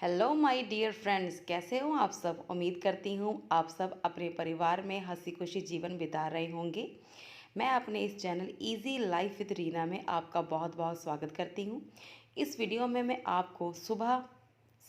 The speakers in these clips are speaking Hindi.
हेलो माय डियर फ्रेंड्स, कैसे हो आप सब। उम्मीद करती हूँ आप सब अपने परिवार में हंसी खुशी जीवन बिता रहे होंगे। मैं अपने इस channel easy life with Reena में आपका बहुत बहुत स्वागत करती हूँ। इस वीडियो में मैं आपको सुबह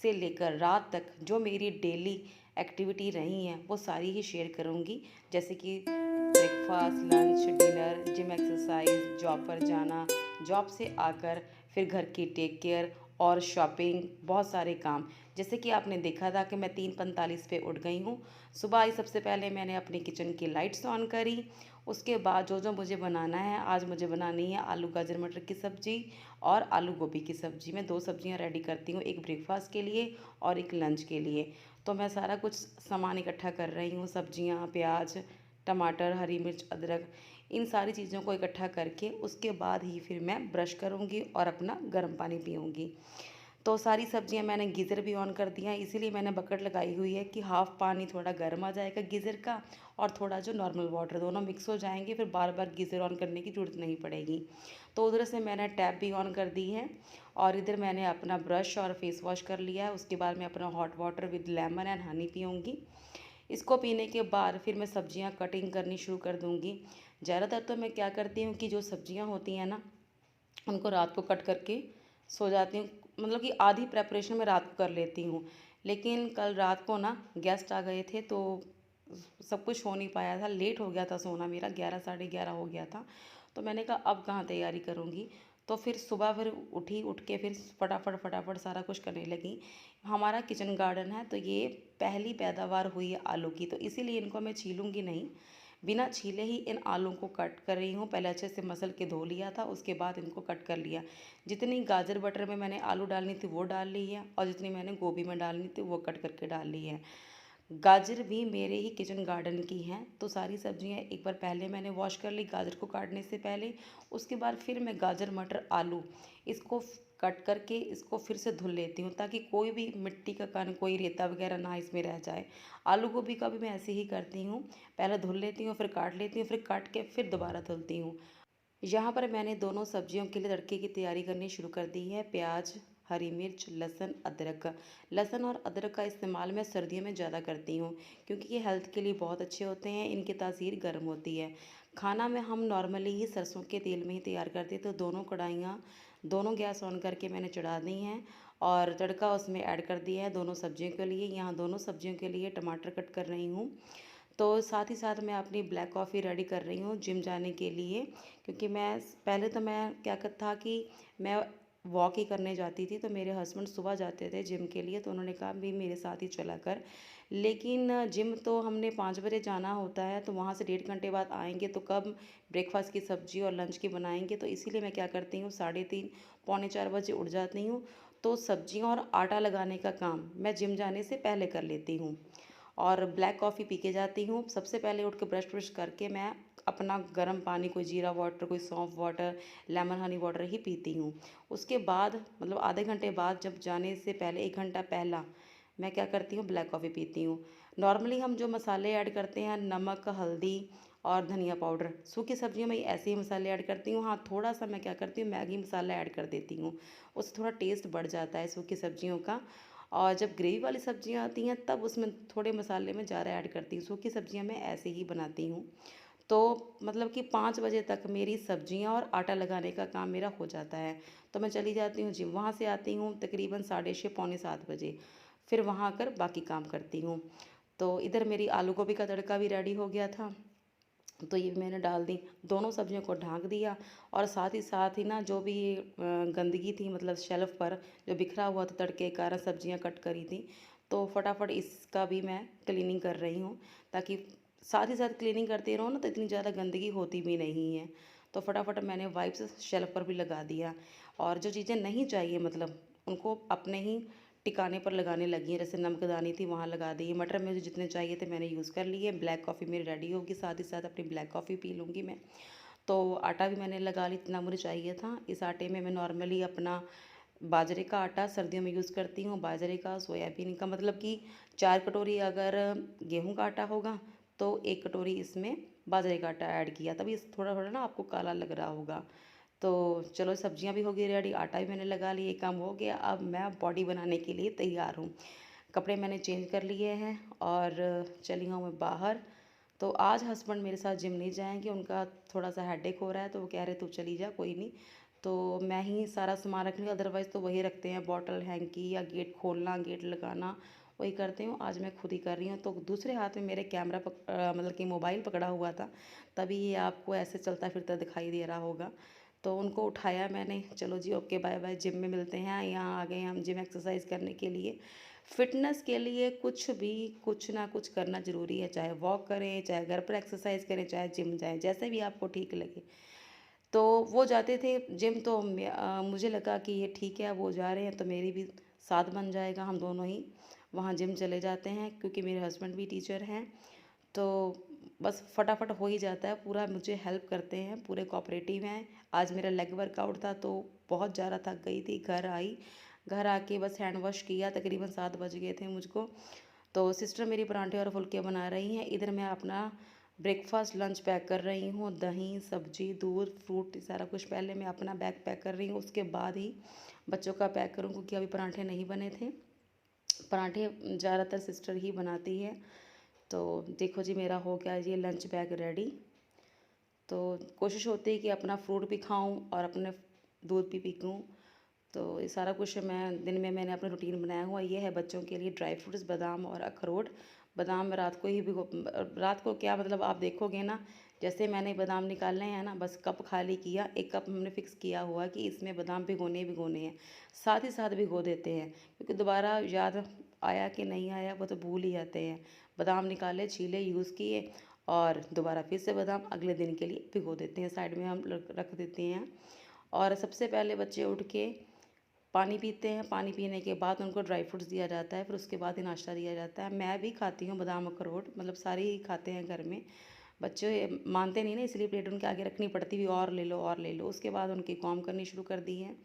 से लेकर रात तक जो मेरी डेली एक्टिविटी रही हैं वो सारी ही शेयर करूँगी, जैसे कि breakfast, lunch, dinner, gym exercise, job पर जाना, जॉब से आकर फिर घर की टेक केयर और शॉपिंग, बहुत सारे काम। जैसे कि आपने देखा था कि मैं 3:45 पे उठ गई हूँ। सुबह आई, सबसे पहले मैंने अपनी किचन की लाइट्स ऑन करी। उसके बाद जो जो मुझे बनाना है, आज मुझे बनानी है आलू गाजर मटर की सब्ज़ी और आलू गोभी की सब्ज़ी। मैं 2 सब्ज़ियाँ रेडी करती हूँ, एक ब्रेकफास्ट के लिए और एक लंच के लिए। तो मैं सारा कुछ सामान इकट्ठा कर रही हूँ, सब्ज़ियाँ, प्याज, टमाटर, हरी मिर्च, अदरक, इन सारी चीज़ों को इकट्ठा करके उसके बाद ही फिर मैं ब्रश करूँगी और अपना गर्म पानी पीऊँगी। तो सारी सब्जियां मैंने गीज़र भी ऑन कर दिया है, इसीलिए मैंने बकेट लगाई हुई है कि हाफ़ पानी थोड़ा गर्म आ जाएगा गीज़र का और थोड़ा जो नॉर्मल वाटर, दोनों मिक्स हो जाएंगे, फिर बार बार गीज़र ऑन करने की ज़रूरत नहीं पड़ेगी। तो उधर से मैंने टैप भी ऑन कर दी है और इधर मैंने अपना ब्रश और फेस वॉश कर लिया है। उसके बाद मैं अपना hot water with lemon and honey पीऊँगी। इसको पीने के बाद फिर मैं सब्जियां कटिंग करनी शुरू कर दूँगी। ज़्यादातर तो मैं क्या करती हूँ कि जो सब्जियां होती हैं ना, उनको रात को कट करके सो जाती हूँ। मतलब कि आधी प्रेपरेशन मैं रात को कर लेती हूँ। लेकिन कल रात को ना गेस्ट आ गए थे, तो सब कुछ हो नहीं पाया था, लेट हो गया था सोना मेरा, 11 साढ़े 11 हो गया था। तो मैंने कहा अब कहाँ तैयारी करूँगी। तो फिर सुबह फिर उठी, उठ के फिर फटाफट फटाफट सारा कुछ करने लगी। हमारा किचन गार्डन है, तो ये पहली पैदावार हुई है आलू की, तो इसीलिए इनको मैं छीलूँगी नहीं, बिना छीले ही इन आलू को कट कर रही हूँ। पहले अच्छे से मसल के धो लिया था, उसके बाद इनको कट कर लिया। जितनी गाजर बटर में मैंने आलू डालनी थी वो डाल ली है और जितनी मैंने गोभी में डालनी थी वो कट करके डाल ली है। गाजर भी मेरे ही किचन गार्डन की हैं, तो सारी सब्जियां एक बार पहले मैंने वॉश कर ली गाजर को काटने से पहले। उसके बाद फिर मैं गाजर मटर आलू इसको कट करके इसको फिर से धुल लेती हूँ, ताकि कोई भी मिट्टी का कण, कोई रेता वगैरह ना इसमें रह जाए। आलू गोभी का भी मैं ऐसे ही करती हूँ, पहले धुल लेती हूँ, फिर काट लेती हूँ, फिर काट के फिर दोबारा धुलती हूँ। यहाँ पर मैंने दोनों सब्जियों के लिए तड़के की तैयारी करनी शुरू कर दी है। प्याज, हरी मिर्च, लहसुन, अदरक का, लहसुन और अदरक का इस्तेमाल मैं सर्दियों में ज़्यादा करती हूँ, क्योंकि ये हेल्थ के लिए बहुत अच्छे होते हैं, इनकी तासीर गर्म होती है। खाना में हम नॉर्मली ही सरसों के तेल में ही तैयार करते हैं, तो दोनों कढ़ाइयाँ, दोनों गैस ऑन करके मैंने चढ़ा दी हैं और तड़का उसमें ऐड कर दिया है दोनों सब्जियों के लिए। यहाँ दोनों सब्जियों के लिए टमाटर कट कर रही हूँ। तो साथ ही साथ मैं अपनी ब्लैक कॉफ़ी रेडी कर रही हूँ जिम जाने के लिए, क्योंकि मैं पहले तो मैं क्या कर था कि मैं वॉक ही करने जाती थी, तो मेरे हस्बैंड सुबह जाते थे जिम के लिए, तो उन्होंने कहा भी मेरे साथ ही चला कर। लेकिन जिम तो हमने 5 बजे जाना होता है, तो वहाँ से 1.5 घंटे बाद आएंगे, तो कब ब्रेकफास्ट की सब्ज़ी और लंच की बनाएंगे। तो इसीलिए मैं क्या करती हूँ, 3:30 पौने 4 बजे उठ जाती हूँ। तो सब्जियों और आटा लगाने का काम मैं जिम जाने से पहले कर लेती हूँ और ब्लैक कॉफ़ी पी के जाती हूँ। सबसे पहले उठ के ब्रश ब्रश करके मैं अपना गर्म पानी, कोई जीरा वाटर, कोई सौंफ वाटर, लेमन हनी वाटर ही पीती हूँ। उसके बाद मतलब आधे घंटे बाद, जब जाने से पहले 1 घंटा पहला, मैं क्या करती हूँ, ब्लैक कॉफ़ी पीती हूँ। नॉर्मली हम जो मसाले ऐड करते हैं, नमक, हल्दी और धनिया पाउडर, सूखी सब्जियों में ऐसे ही मसाले ऐड करती हूँ। हाँ, थोड़ा सा मैं क्या करती हूँ, मैगी मसाला ऐड कर देती हूँ, उससे थोड़ा टेस्ट बढ़ जाता है सूखी सब्जियों का। और जब ग्रेवी वाली सब्जियां आती हैं तब उसमें थोड़े मसाले में ज़्यादा ऐड करती हूँ। सूखी सब्जियां मैं ऐसे ही बनाती हूँ। तो मतलब कि 5 बजे तक मेरी सब्जियां और आटा लगाने का काम मेरा हो जाता है। तो मैं चली जाती हूँ जिम, वहाँ से आती हूँ तकरीबन 6:30 पौने 7 बजे, फिर वहाँ आकर बाकी काम करती हूँ। तो इधर मेरी आलू गोभी का तड़का भी रेडी हो गया था, तो ये मैंने डाल दी, दोनों सब्जियों को ढक दिया। और साथ ही ना जो भी गंदगी थी, मतलब शेल्फ़ पर जो बिखरा हुआ था तड़के के कारण, सब्जियां कट करी थी, तो फटाफट इसका भी मैं क्लीनिंग कर रही हूँ, ताकि साथ ही साथ क्लीनिंग करती रहूँ ना तो इतनी ज़्यादा गंदगी होती भी नहीं है। तो फटाफट मैंने वाइप्स शेल्फ़ पर भी लगा दिया और जो चीज़ें नहीं चाहिए, मतलब उनको अपने ही टिकाने पर लगाने लगी हैं। जैसे नमकदानी थी वहाँ लगा दी, मटर मुझे जितने चाहिए थे मैंने यूज़ कर लिए। ब्लैक कॉफ़ी मेरी रेडी होगी, साथ ही साथ अपनी ब्लैक कॉफ़ी पी लूँगी मैं। तो आटा भी मैंने लगा ली, इतना मुझे चाहिए था। इस आटे में मैं नॉर्मली अपना बाजरे का आटा सर्दियों में यूज़ करती हूँ, बाजरे का, सोयाबीन का, मतलब कि 4 कटोरी अगर गेहूँ का आटा होगा तो 1 कटोरी इसमें बाजरे का आटा ऐड किया, तभी थोड़ा थोड़ा ना आपको काला लग रहा होगा। तो चलो सब्जियां भी हो गई रेडी, आटा भी मैंने लगा लिया, काम हो गया। अब मैं बॉडी बनाने के लिए तैयार हूँ। कपड़े मैंने चेंज कर लिए हैं और चली हूँ मैं बाहर। तो आज हस्बैंड मेरे साथ जिम नहीं जाएंगे, उनका थोड़ा सा हेडेक हो रहा है, तो वो कह रहे तू चली जा, कोई नहीं। तो मैं ही सारा सामान रखूँगी, अदरवाइज़ तो वही रखते हैं, बॉटल हैंकी या गेट खोलना गेट लगाना वही करते हूँ। आज मैं खुद ही कर रही हूँ। तो दूसरे हाथ में मेरे कैमरा मतलब कि मोबाइल पकड़ा हुआ था, तभी ये आपको ऐसे चलता फिरता दिखाई दे रहा होगा। तो उनको उठाया मैंने, चलो जी ओके बाय बाय, जिम में मिलते हैं। यहाँ आ गए हम जिम एक्सरसाइज करने के लिए। फिटनेस के लिए कुछ भी कुछ ना कुछ करना ज़रूरी है, चाहे वॉक करें, चाहे घर पर एक्सरसाइज करें, चाहे जिम जाएं, जैसे भी आपको ठीक लगे। तो वो जाते थे जिम, तो मुझे लगा कि ये ठीक है, वो जा रहे हैं तो मेरी भी साथ बन जाएगा, हम दोनों ही वहाँ जिम चले जाते हैं, क्योंकि मेरे हस्बैंड भी टीचर हैं। तो बस फटाफट हो ही जाता है, पूरा मुझे हेल्प करते हैं, पूरे कोऑपरेटिव हैं। आज मेरा लेग वर्कआउट था तो बहुत ज़्यादा थक गई थी, घर आई, घर आके बस हैंड वॉश किया, तकरीबन 7 बज गए थे मुझको। तो सिस्टर मेरी परांठे और फुल्के बना रही हैं, इधर मैं अपना ब्रेकफास्ट लंच पैक कर रही हूँ। दही सब्जी दूध फ्रूट सारा कुछ पहले मैं अपना बैग पैक कर रही हूँ, उसके बाद ही बच्चों का पैक करूँ, क्योंकि अभी परांठे नहीं बने थे। परांठे ज़्यादातर सिस्टर ही बनाती है। तो देखो जी मेरा हो गया ये लंच बैग रेडी। तो कोशिश होती है कि अपना फ्रूट भी खाऊं और अपने दूध भी पीऊँ। तो ये सारा कुछ मैं दिन में मैंने अपना रूटीन बनाया हुआ। ये है बच्चों के लिए ड्राई फ्रूट्स, बादाम और अखरोट। बादाम मैं रात को ही भिगो, रात को क्या मतलब आप देखोगे ना, जैसे मैंने बादाम निकालने हैं ना, बस कप खाली किया, एक कप हमने फ़िक्स किया हुआ कि इसमें बादाम भिगोने भिगोने हैं, साथ ही साथ भिगो देते हैं, क्योंकि दोबारा याद आया कि नहीं आया वो तो भूल ही जाते हैं। बादाम निकाले, छीले, यूज़ किए और दोबारा फिर से बादाम अगले दिन के लिए भिगो देते हैं, साइड में हम रख देते हैं। और सबसे पहले बच्चे उठ के पानी पीते हैं, पानी पीने के बाद उनको ड्राई फ्रूट्स दिया जाता है, फिर उसके बाद ही नाश्ता दिया जाता है। मैं भी खाती हूँ बादाम अखरोट, मतलब सारे ही खाते हैं घर में। बच्चे मानते नहीं ना, इसलिए प्लेट उनके आगे रखनी पड़ती भी, और ले लो और ले लो। उसके बाद उनकी काम करनी शुरू कर दी है,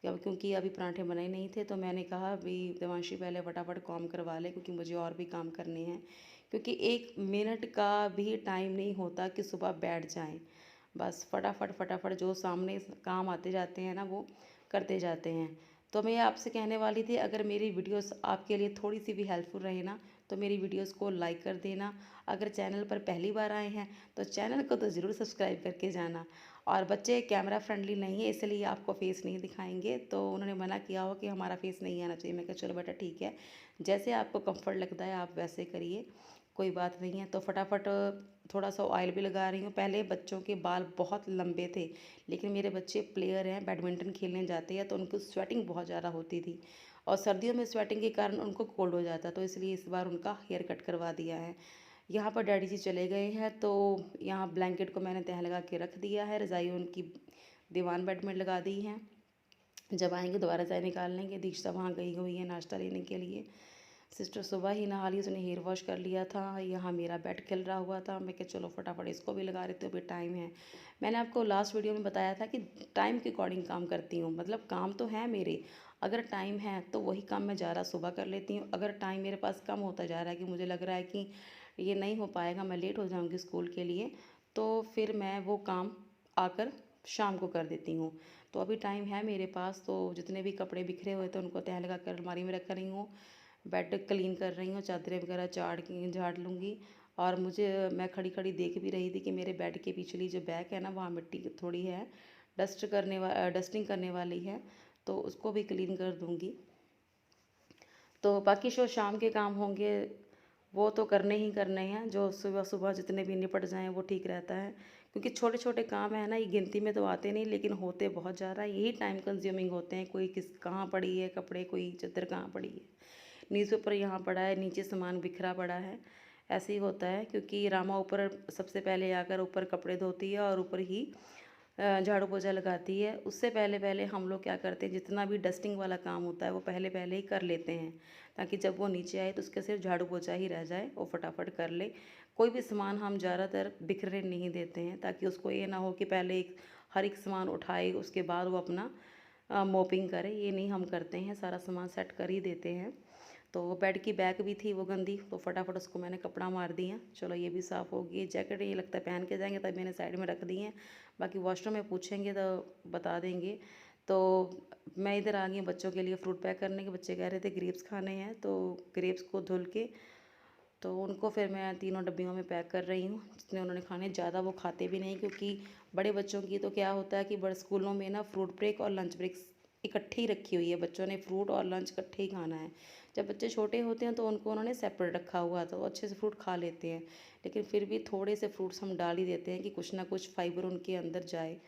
क्योंकि अभी पराठे बने नहीं थे, तो मैंने कहा अभी देवांशी पहले फटाफट काम करवा ले, क्योंकि मुझे और भी काम करने हैं। क्योंकि 1 मिनट का भी टाइम नहीं होता कि सुबह बैठ जाएं, बस फटाफट फटाफट जो सामने काम आते जाते हैं ना वो करते जाते हैं। तो मैं आपसे कहने वाली थी, अगर मेरी वीडियोस आपके लिए थोड़ी सी भी हेल्पफुल रहे ना, तो मेरी वीडियोस को लाइक कर देना। अगर चैनल पर पहली बार आए हैं तो चैनल को तो ज़रूर सब्सक्राइब करके जाना। और बच्चे कैमरा फ्रेंडली नहीं है, इसलिए आपको फेस नहीं दिखाएंगे, तो उन्होंने मना किया हो कि हमारा फेस नहीं आना चाहिए। मैं कहा चलो बेटा ठीक है, जैसे आपको कंफर्ट लगता है आप वैसे करिए, कोई बात नहीं है। तो फटाफट थोड़ा सा ऑयल भी लगा रही हूँ। पहले बच्चों के बाल बहुत लंबे थे, लेकिन मेरे बच्चे प्लेयर हैं, बैडमिंटन खेलने जाते हैं, तो उनको स्वेटिंग बहुत ज़्यादा होती थी, और सर्दियों में स्वेटिंग के कारण उनको कोल्ड हो जाता, तो इसलिए इस बार उनका हेयर कट करवा दिया है। यहाँ पर डैडी जी चले गए हैं, तो यहाँ ब्लैंकेट को मैंने तह लगा के रख दिया है, रज़ाई उनकी दीवान बेड में लगा दी है। जब आएंगे दोबारा रज़ाई निकाल लेंगे। दीक्षा वहाँ गई हुई है नाश्ता लेने के लिए। सिस्टर सुबह ही नहा ली, उसने हेयर वॉश कर लिया था। यहाँ मेरा बेड खिल रहा हुआ था, मैं क्या चलो फटाफट इसको भी लगा रही थी, अभी टाइम है। मैंने आपको लास्ट वीडियो में बताया था कि टाइम के अकॉर्डिंग काम करती हूँ, मतलब काम तो है मेरे, अगर टाइम है तो वही काम मैं ज़्यादा सुबह कर लेती हूँ। अगर टाइम मेरे पास कम होता जा रहा है कि मुझे लग रहा है कि ये नहीं हो पाएगा, मैं लेट हो जाऊँगी स्कूल के लिए, तो फिर मैं वो काम आकर शाम को कर देती हूँ। तो अभी टाइम है मेरे पास, तो जितने भी कपड़े बिखरे हुए थे उनको तह लगा कर अलमारी में रख रही हूँ। बेड क्लीन कर रही हूँ, चादरें वगैरह झाड़ लूँगी। और मुझे मैं खड़ी खड़ी देख भी रही थी कि मेरे बेड के पिछली जो बैक है ना, वहाँ मिट्टी थोड़ी है, डस्टिंग करने वाली है, तो उसको भी क्लीन कर दूँगी। तो बाकी जो शाम के काम होंगे वो तो करने ही करने हैं, जो सुबह सुबह जितने भी निपट जाएं वो ठीक रहता है, क्योंकि छोटे छोटे काम है ना, ये गिनती में तो आते नहीं, लेकिन होते बहुत ज़्यादा, यही टाइम कंज्यूमिंग होते हैं। कोई किस कहाँ पड़ी है कपड़े, कोई चादर कहाँ पड़ी है, न्यूज़पेपर यहाँ पड़ा है, नीचे सामान बिखरा पड़ा है, ऐसे ही होता है। क्योंकि रामा ऊपर सबसे पहले आकर ऊपर कपड़े धोती है और ऊपर ही झाड़ू पोछा लगाती है। उससे पहले पहले हम लोग क्या करते हैं, जितना भी डस्टिंग वाला काम होता है वो पहले पहले ही कर लेते हैं, ताकि जब वो नीचे आए तो उसके सिर्फ झाड़ू पोछा ही रह जाए, वो फटाफट कर ले। कोई भी सामान हम ज़्यादातर बिखरे नहीं देते हैं, ताकि उसको ये ना हो कि पहले हर एक सामान उठाए उसके बाद वो अपना मोपिंग करे, ये नहीं हम करते हैं, सारा सामान सेट कर ही देते हैं। तो बेड की बैग भी थी वो गंदी, तो फटाफट उसको मैंने कपड़ा मार दिया। चलो ये भी साफ़ हो गई। जैकेट ये लगता है पहन के जाएंगे, तब मैंने साइड में रख दी हैं। बाकी वॉशरूम में पूछेंगे तो बता देंगे। तो मैं इधर आ गई हूँ बच्चों के लिए फ्रूट पैक करने के। बच्चे कह रहे थे ग्रेप्स खाने हैं, तो ग्रेप्स को धुल के तो उनको फिर मैं तीनों डब्बियों में पैक कर रही हूँ। जितने उन्होंने खाने, ज़्यादा वो खाते भी नहीं, क्योंकि बड़े बच्चों की तो क्या होता है कि बड़े स्कूलों में ना फ्रूट ब्रेक और लंच ब्रेक इकट्ठी रखी हुई है। बच्चों ने फ्रूट और लंच इकट्ठे ही खाना है। जब बच्चे छोटे होते हैं तो उनको उन्होंने सेपरेट रखा हुआ था, वो अच्छे से फ्रूट खा लेते हैं। लेकिन फिर भी थोड़े से फ्रूट्स हम डाल ही देते हैं कि कुछ ना कुछ फाइबर उनके अंदर जाए।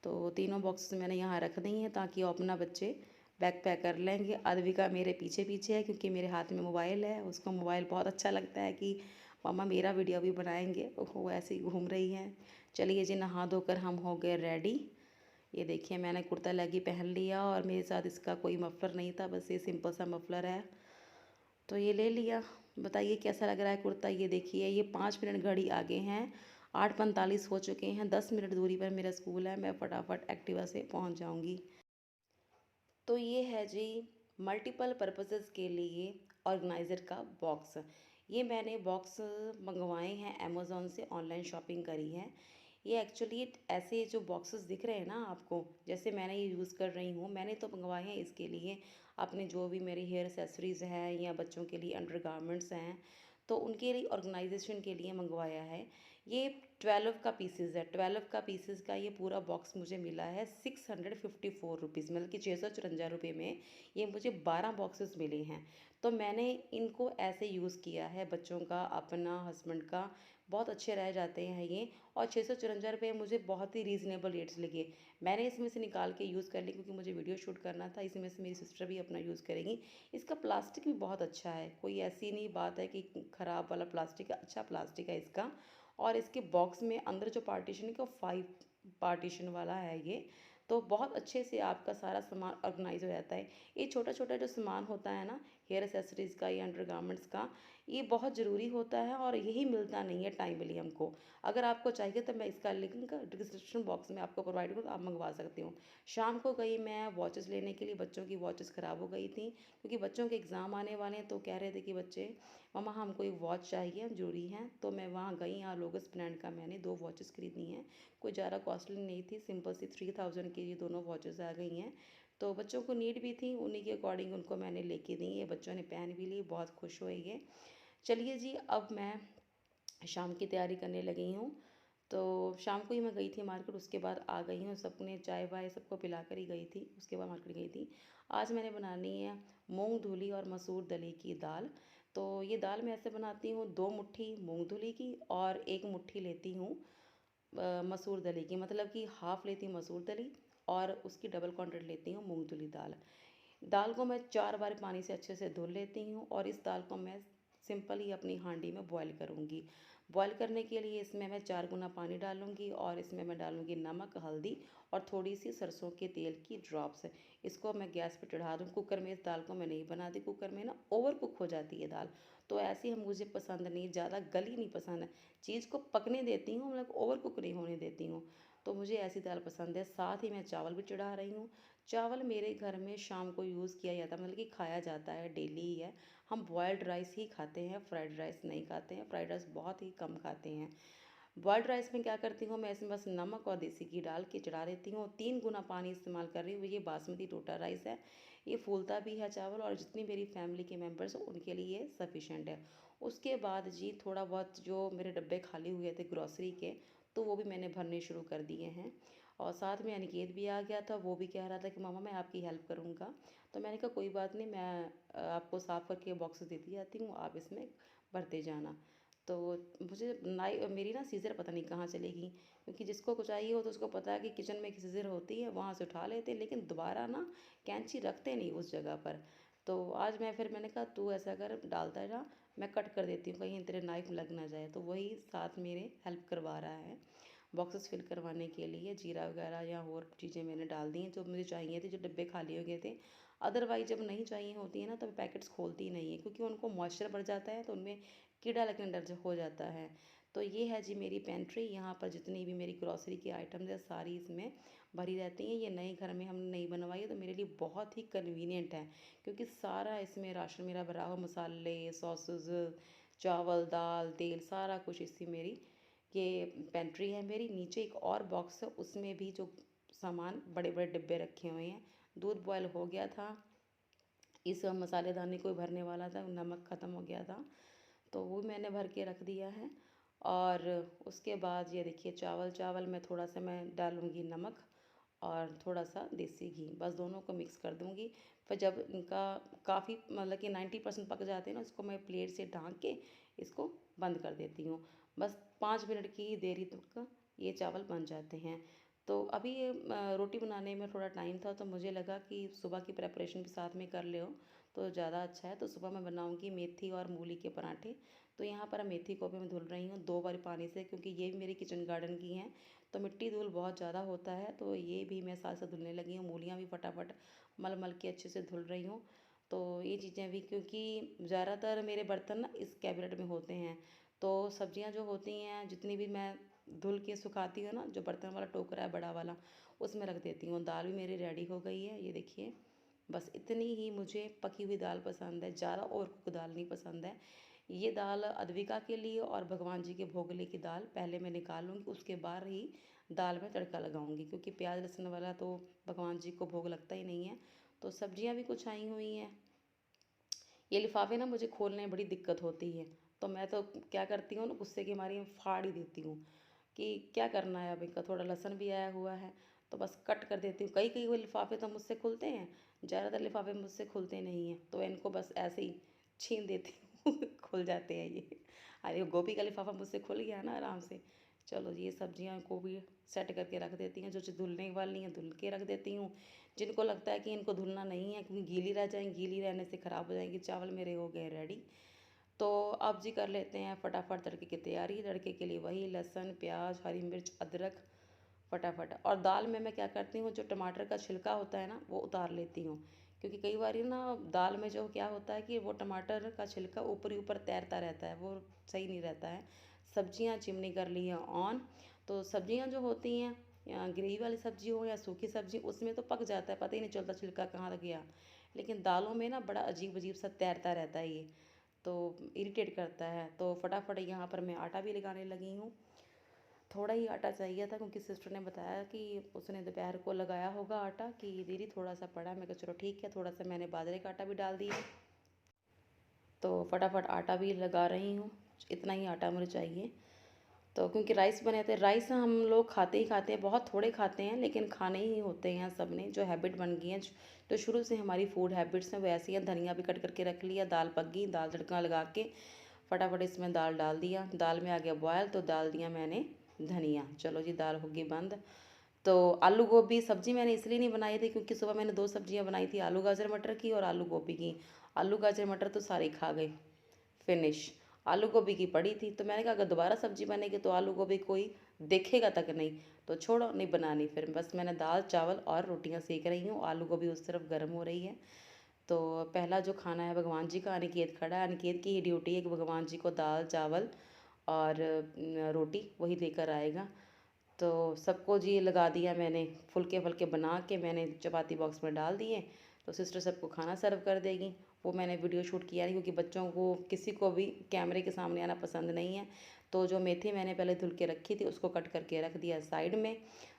तो तीनों बॉक्सेस मैंने यहाँ रख दी हैं ताकि वो अपना बच्चे बैग पैक कर लेंगे। अद्विका मेरे पीछे पीछे है, क्योंकि मेरे हाथ में मोबाइल है। उसको मोबाइल बहुत अच्छा लगता है कि मम्मा मेरा वीडियो भी बनाएंगे। वो ऐसे ही घूम रही हैं। चलिए जी, नहा धोकर हम हो गए रेडी। ये देखिए मैंने कुर्ता लेगी पहन लिया, और मेरे साथ इसका कोई मफलर नहीं था, बस ये सिंपल सा मफलर है, तो ये ले लिया। बताइए कैसा लग रहा है कुर्ता। ये देखिए, ये 5 मिनट घड़ी आगे हैं, 8:45 हो चुके हैं, 10 मिनट दूरी पर मेरा स्कूल है। मैं फटाफट एक्टिवा से पहुंच जाऊंगी। तो ये है जी मल्टीपल पर्पसेस के लिए ऑर्गेनाइज़र का बॉक्स। ये मैंने बॉक्स मंगवाए हैं अमेज़ॉन से, ऑनलाइन शॉपिंग करी है। ये एक्चुअली ऐसे जो बॉक्सेस दिख रहे हैं ना आपको, जैसे मैंने ये यूज़ कर रही हूँ, मैंने तो मंगवाए हैं इसके लिए अपने जो भी मेरी हेयर एक्सेसरीज़ हैं या बच्चों के लिए अंडरगारमेंट्स हैं, तो उनके लिए ऑर्गेनाइजेशन के लिए मंगवाया है। ये 12 का पीसेज है। 12 का पीसेज का ये पूरा बॉक्स मुझे मिला है 654 रुपीज़, मतलब कि 654 रुपये में ये मुझे 12 बॉक्सेस मिले हैं। तो मैंने इनको ऐसे यूज़ किया है, बच्चों का, अपना, हस्बैंड का, बहुत अच्छे रह जाते हैं ये। और 654 रुपये मुझे बहुत ही रीज़नेबल रेट्स लगे। मैंने इसमें से निकाल के यूज़ कर ली, क्योंकि मुझे वीडियो शूट करना था। इसमें से मेरी सिस्टर भी अपना यूज़ करेंगी। इसका प्लास्टिक भी बहुत अच्छा है, कोई ऐसी नहीं बात है कि ख़राब वाला प्लास्टिक है, अच्छा प्लास्टिक है इसका। और इसके बॉक्स में अंदर जो पार्टीशन है वो 5 पार्टीशन वाला है ये। तो बहुत अच्छे से आपका सारा सामान ऑर्गेनाइज हो जाता है। ये छोटा छोटा जो सामान होता है ना, हेयर एक्सेसरीज़ का या अंडरगारमेंट्स का, ये बहुत ज़रूरी होता है और यही मिलता नहीं है टाइमली हमको। अगर आपको चाहिए तो मैं इसका लिंक डिस्क्रिप्शन बॉक्स में आपको प्रोवाइड करूँ, आप मंगवा सकते हो। शाम को गई मैं वॉचेस लेने के लिए, बच्चों की वॉचेस ख़राब हो गई थी, क्योंकि बच्चों के एग्ज़ाम आने वाले हैं। तो कह रहे थे कि बच्चे, मम्मा हमको एक वॉच चाहिए, ज़रूरी है। तो मैं वहाँ गई, यहाँ लोगस ब्रांड का मैंने 2 वॉचेस खरीदी हैं। कोई ज़्यादा कॉस्टली नहीं थी, सिंपल सी 3000 की ये दोनों वॉचेस आ गई हैं। तो बच्चों को नीड भी थी, उन्हीं के अकॉर्डिंग उनको मैंने लेके दी। ये बच्चों ने पहन भी ली, बहुत खुश हुए ये। चलिए जी, अब मैं शाम की तैयारी करने लगी हूँ। तो शाम को ही मैं गई थी मार्केट, उसके बाद आ गई हूँ। सबने चाय वाय सबको पिला कर ही गई थी, उसके बाद मार्केट गई थी। आज मैंने बनानी है मूंग धुली और मसूर दली की दाल। तो ये दाल मैं ऐसे बनाती हूँ, 2 मुट्ठी मूंग धुली की और 1 मुट्ठी लेती हूँ मसूर दली की, मतलब कि हाफ़ लेती हूँ मसूर दली और उसकी डबल क्वांटिटी लेती हूँ मूंग धुली दाल। दाल को मैं 4 बार पानी से अच्छे से धुल लेती हूँ, और इस दाल को मैं सिंपल ही अपनी हांडी में बॉईल करूँगी। बॉईल करने के लिए इसमें मैं 4 गुना पानी डालूँगी, और इसमें मैं डालूँगी नमक, हल्दी और थोड़ी सी सरसों के तेल की ड्रॉप्स। इसको मैं गैस पे चढ़ा दूँ। कुकर में इस दाल को मैं नहीं बनाती, कुकर में ना ओवर कुक हो जाती है दाल। तो ऐसी हम मुझे पसंद नहीं, ज़्यादा गली नहीं पसंद है। चीज़ को पकने देती हूँ, मतलब ओवर कुक नहीं होने देती हूँ। तो मुझे ऐसी दाल पसंद है। साथ ही मैं चावल भी चढ़ा रही हूँ। चावल मेरे घर में शाम को यूज़ किया जाता है, मतलब कि खाया जाता है, डेली ही है। हम बॉयल्ड राइस ही खाते हैं, फ्राइड राइस नहीं खाते हैं। फ्राइड राइस बहुत ही कम खाते हैं। बॉयल्ड राइस में क्या करती हूँ मैं, इसमें बस नमक और देसी घी डाल के चढ़ा देती हूँ। 3 गुना पानी इस्तेमाल कर रही हूँ। ये बासमती टोटा राइस है, ये फूलता भी है चावल, और जितनी मेरी फैमिली के मेम्बर्स हैं उनके लिए ये सफिशेंट है। उसके बाद जी थोड़ा बहुत जो मेरे डब्बे खाली हुए थे ग्रॉसरी के, तो वो भी मैंने भरने शुरू कर दिए हैं। और साथ में अनिकेत भी आ गया था, वो भी कह रहा था कि मामा मैं आपकी हेल्प करूँगा। तो मैंने कहा कोई बात नहीं, मैं आपको साफ़ करके बॉक्स देती जाती हूँ, आप इसमें भरते जाना। तो मुझे मेरी ना सीज़र पता नहीं कहाँ चली गई, क्योंकि जिसको कुछ चाहिए हो तो उसको पता है कि किचन में एक सीज़र होती है, वहाँ से उठा लेते हैं, लेकिन दोबारा ना कैंची रखते नहीं उस जगह पर। तो आज मैंने कहा तू ऐसा कर, डालता जा, मैं कट कर देती हूँ, कहीं तेरे नाइफ लग ना जाए। तो वही साथ मेरे हेल्प करवा रहा है बॉक्सेस फिल करवाने के लिए। जीरा वगैरह या और चीज़ें मैंने डाल दी हैं जो मुझे चाहिए थी, जो डिब्बे खाली हो गए थे। अदरवाइज़ जब नहीं चाहिए होती है ना, तो मैं पैकेट्स खोलती ही नहीं है, क्योंकि उनको मॉइस्चर बढ़ जाता है, तो उनमें कीड़ा लगने डर हो जाता है। तो ये है जी मेरी पेंट्री। यहाँ पर जितनी भी मेरी ग्रॉसरी की आइटम्स है सारी इसमें भरी रहती हैं। ये नए घर में हमने नई बनवाई है तो मेरे लिए बहुत ही कन्वीनियंट है, क्योंकि सारा इसमें राशन मेरा भरा हुआ, मसाले, सॉसेस, चावल, दाल, तेल, सारा कुछ इसी मेरी ये पेंट्री है मेरी। नीचे एक और बॉक्स है, उसमें भी जो सामान बड़े बड़े डिब्बे रखे हुए हैं। दूध बॉयल हो गया था, इस मसालेदानी को भरने वाला था, नमक ख़त्म हो गया था तो वो मैंने भर के रख दिया है। और उसके बाद ये देखिए चावल चावल में थोड़ा सा मैं डालूँगी नमक और थोड़ा सा देसी घी, बस दोनों को मिक्स कर दूँगी। फिर जब इनका काफ़ी मतलब कि 90% पक जाते हैं ना, इसको मैं प्लेट से ढाँक के इसको बंद कर देती हूँ। बस 5 मिनट की देरी तक ये चावल बन जाते हैं। तो अभी ये रोटी बनाने में थोड़ा टाइम था तो मुझे लगा कि सुबह की प्रिपरेशन भी साथ में कर ले हो तो ज़्यादा अच्छा है। तो सुबह मैं बनाऊँगी मेथी और मूली के पराठे। तो यहाँ पर मेथी को भी मैं धुल रही हूँ 2 बार पानी से, क्योंकि ये भी मेरी किचन गार्डन की हैं तो मिट्टी धूल बहुत ज़्यादा होता है, तो ये भी मैं साथ साथ धुलने लगी हूँ। मूलियाँ भी फटाफट मल मल के अच्छे से धुल रही हूँ। तो ये चीज़ें भी, क्योंकि ज़्यादातर मेरे बर्तन ना इस कैबिनेट में होते हैं, तो सब्जियां जो होती हैं जितनी भी मैं धुल के सुखाती हूँ ना, जो बर्तन वाला टोकरा है बड़ा वाला, उसमें रख देती हूँ। दाल भी मेरी रेडी हो गई है, ये देखिए। बस इतनी ही मुझे पकी हुई दाल पसंद है, ज़्यादा और कुक दाल नहीं पसंद है। ये दाल अद्विका के लिए और भगवान जी के भोगले की दाल पहले मैं निकालूंगी, उसके बाद ही दाल में तड़का लगाऊंगी, क्योंकि प्याज लहसुन वाला तो भगवान जी को भोग लगता ही नहीं है। तो सब्जियां भी कुछ आई हुई हैं। ये लिफ़ाफ़े ना मुझे खोलने में बड़ी दिक्कत होती है, तो मैं तो क्या करती हूँ ना, गुस्से की मारी फाड़ ही देती हूँ कि क्या करना है। अब इनका थोड़ा लहसुन भी आया हुआ है तो बस कट कर देती हूँ। कई कई वो लिफ़ाफ़े तो मुझसे खुलते हैं, ज़्यादातर लिफ़ाफ़े मुझसे खुलते नहीं हैं, तो इनको बस ऐसे ही छीन देती हूँ खुल जाते हैं ये। अरे वो गोभी का लिफ़ाफ़ा मुझसे खुल गया ना आराम से। चलो ये सब्जियां को भी सेट करके रख देती हैं, जो जो धुलने वाली हैं धुल के रख देती हूँ। जिनको लगता है कि इनको धुलना नहीं है क्योंकि गीली रह जाएंगी, गीली रहने से ख़राब हो जाएंगी। चावल मेरे हो गए रेडी। तो अब जी कर लेते हैं फटाफट तड़के की तैयारी। तड़के के लिए वही लहसुन, प्याज, हरी मिर्च, अदरक, फटाफट। और दाल में मैं क्या करती हूँ, जो टमाटर का छिलका होता है ना वो उतार लेती हूँ, क्योंकि कई बार ना दाल में जो क्या होता है कि वो टमाटर का छिलका ऊपर ही ऊपर तैरता रहता है, वो सही नहीं रहता है। सब्जियां चिमनी कर ली हैं ऑन। तो सब्जियां जो होती हैं, या ग्रेवी वाली सब्जी हो या सूखी सब्जी, उसमें तो पक जाता है, पता ही नहीं चलता छिलका कहाँ रह गया। लेकिन दालों में ना बड़ा अजीब अजीब सा तैरता रहता है ये, तो इरिटेट करता है। तो फटाफट यहाँ पर मैं आटा भी लगाने लगी हूँ। थोड़ा ही आटा चाहिए था, क्योंकि सिस्टर ने बताया कि उसने दोपहर को लगाया होगा आटा, कि दीदी थोड़ा सा पड़ा। मैं कहा चलो ठीक है, थोड़ा सा मैंने बाजरे का आटा भी डाल दिया। तो फटाफट आटा भी लगा रही हूँ, इतना ही आटा मुझे चाहिए। तो क्योंकि राइस बने थे, राइस हम लोग खाते ही खाते हैं, बहुत थोड़े खाते हैं लेकिन खाने ही होते हैं सब ने, जो हैबिट बन गई है, तो शुरू से हमारी फूड हैबिट्स हैं वैसी हैं। धनिया भी कट करके रख लिया, दाल पक गई, दाल तड़का लगा के फटाफट इसमें दाल डाल दिया। दाल में आ गया बॉयल तो डाल दिया मैंने धनिया। चलो जी दाल होगी बंद। तो आलू गोभी सब्जी मैंने इसलिए नहीं बनाई थी क्योंकि सुबह मैंने 2 सब्जियां बनाई थी, आलू गाजर मटर की और आलू गोभी की। आलू गाजर मटर तो सारे खा गए, फिनिश। आलू गोभी की पड़ी थी तो मैंने कहा अगर दोबारा सब्जी बनेगी तो आलू गोभी कोई देखेगा तक नहीं, तो छोड़ो नहीं बनानी। फिर बस मैंने दाल चावल और रोटियां सेक रही हूँ, आलू गोभी उस तरफ गर्म हो रही है। तो पहला जो खाना है भगवान जी का, अनिकेत खड़ा है, अनिकेत की ही ड्यूटी है कि भगवान जी को दाल चावल और रोटी वही देकर आएगा। तो सबको जी लगा दिया मैंने, फुल्के फुल्के बना के मैंने चपाती बॉक्स में डाल दिए। तो सिस्टर सबको खाना सर्व कर देगी। वो मैंने वीडियो शूट किया नहीं क्योंकि बच्चों को किसी को भी कैमरे के सामने आना पसंद नहीं है। तो जो मेथी मैंने पहले धुल के रखी थी उसको कट करके रख दिया साइड में।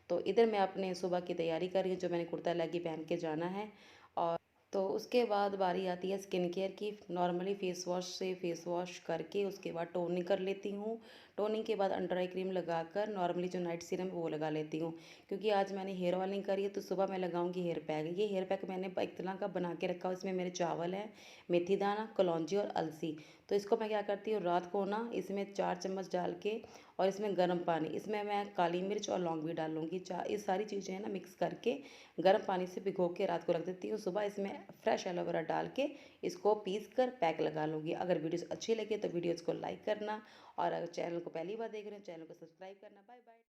तो इधर मैं अपने सुबह की तैयारी कर रही हूँ, जो मैंने कुर्ता लेगी पहन के जाना है। और तो उसके बाद बारी आती है स्किन केयर की। नॉर्मली फेस वॉश से फेस वॉश करके उसके बाद टोनिंग कर लेती हूँ। टोनिंग के बाद अंडर आई क्रीम लगाकर नॉर्मली जो नाइट सीरम वो लगा लेती हूँ, क्योंकि आज मैंने हेयर ऑयलिंग करी है तो सुबह मैं लगाऊंगी हेयर पैक। ये हेयर पैक मैंने एक तरह का बना के रखा हुआ, इसमें मेरे चावल है, मेथी दाना, कलौंजी और अलसी। तो इसको मैं क्या करती हूँ, रात को ना इसमें 4 चम्मच डाल के और इसमें गर्म पानी, इसमें मैं काली मिर्च और लौंग भी डालूंगी। ये सारी चीज़ें हैं ना मिक्स करके गर्म पानी से भिगो के रात को रख देती हूँ। सुबह इसमें फ्रेश एलोवेरा डाल के इसको पीस कर पैक लगा लूँगी। अगर वीडियोस अच्छी लगे तो वीडियोस को लाइक करना, और अगर चैनल को पहली बार देख रहे हैं चैनल को सब्सक्राइब करना। Bye bye.